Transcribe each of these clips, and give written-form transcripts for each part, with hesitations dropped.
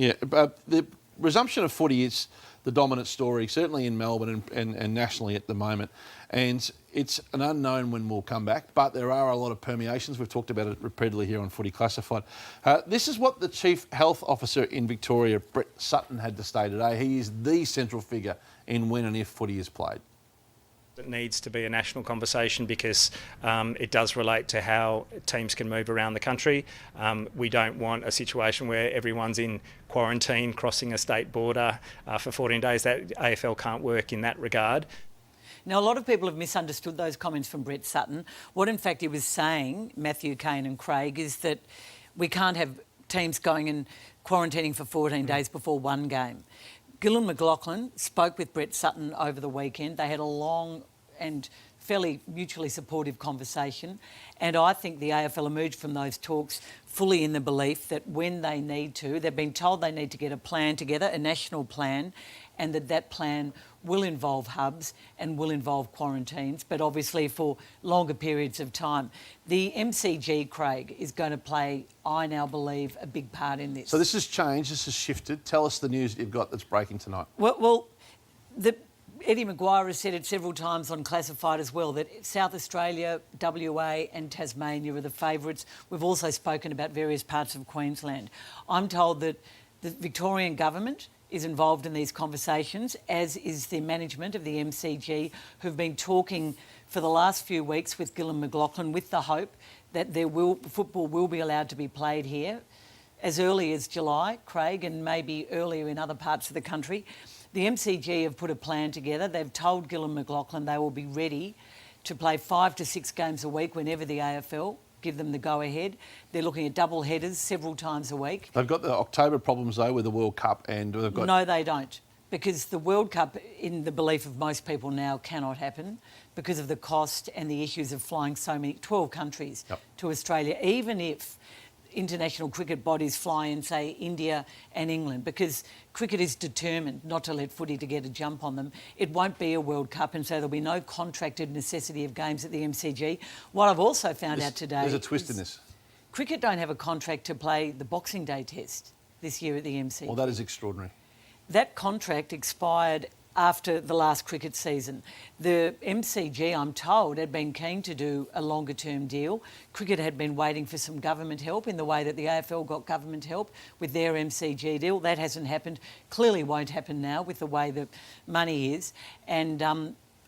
Yeah, but the resumption of footy is the dominant story, certainly in Melbourne and nationally at the moment. And it's an unknown when we'll come back, but there are a lot of permeations. We've talked about it repeatedly here on Footy Classified. This is what the Chief Health Officer in Victoria, Brett Sutton, had to say today. He is the central figure in when and if footy is played. It needs to be a national conversation because it does relate to how teams can move around the country. We don't want a situation where everyone's in quarantine, crossing a state border for 14 days. That AFL can't work in that regard. Now, a lot of people have misunderstood those comments from Brett Sutton. What, in fact, he was saying, Matthew, Kane and Craig, is that we can't have teams going and quarantining for 14 days before one game. Gillon McLachlan spoke with Brett Sutton over the weekend. They had a long and fairly mutually supportive conversation. And I think the AFL emerged from those talks fully in the belief that when they need to, they've been told they need to get a plan together, a national plan, and that plan will involve hubs and will involve quarantines, but obviously for longer periods of time. The MCG, Craig, is going to play, I now believe, a big part in this. So this has changed, this has shifted. Tell us the news that you've got that's breaking tonight. Well, Eddie Maguire has said it several times on Classified as well, that South Australia, WA and Tasmania are the favourites. We've also spoken about various parts of Queensland. I'm told that the Victorian government is involved in these conversations, as is the management of the MCG, who've been talking for the last few weeks with Gillon McLachlan with the hope that football will be allowed to be played here as early as July, Craig, and maybe earlier in other parts of the country. The MCG have put a plan together. They've told Gillon McLachlan they will be ready to play 5 to 6 games a week whenever the AFL give them the go-ahead. They're looking at double headers several times a week. They've got the October problems, though, with the World Cup, and they've got... No, they don't, because the World Cup, in the belief of most people now, cannot happen because of the cost and the issues of flying 12 countries to Australia, even if international cricket bodies fly in, say, India and England, because cricket is determined not to let footy to get a jump on them. It won't be a World Cup, and so there'll be no contracted necessity of games at the MCG. What I've also found out today... There's a twist in this. Cricket don't have a contract to play the Boxing Day test this year at the MCG. Well, that is extraordinary. That contract expired after the last cricket season. The MCG, I'm told, had been keen to do a longer-term deal. Cricket had been waiting for some government help in the way that the AFL got government help with their MCG deal. That hasn't happened. Clearly won't happen now with the way the money is. And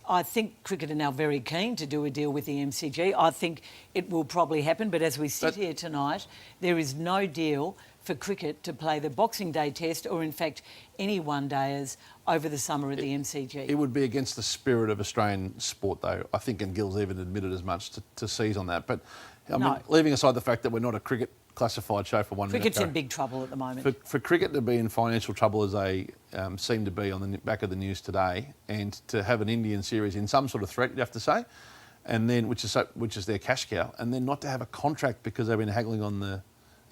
I think cricket are now very keen to do a deal with the MCG. I think it will probably happen, but as we sit here tonight, there is no deal for cricket to play the Boxing Day test or, in fact, any one-dayers over the summer at the MCG. It would be against the spirit of Australian sport, though. I think, and Gill's even admitted as much, to seize on that. But, I mean, leaving aside the fact that we're not a cricket classified show for 1 minute. Cricket's in big trouble at the moment. For cricket to be in financial trouble as they seem to be on the back of the news today, and to have an Indian series in some sort of threat, you'd have to say, and then which is their cash cow, and then not to have a contract because they've been haggling on the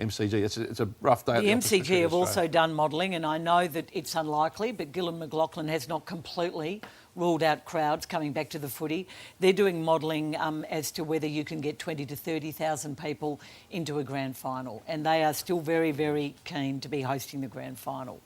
MCG. It's a rough day. The MCG have also done modelling, and I know that it's unlikely, but Gillon McLachlan has not completely ruled out crowds coming back to the footy. They're doing modelling as to whether you can get 20 to 30,000 people into a grand final, and they are still very, very keen to be hosting the grand final.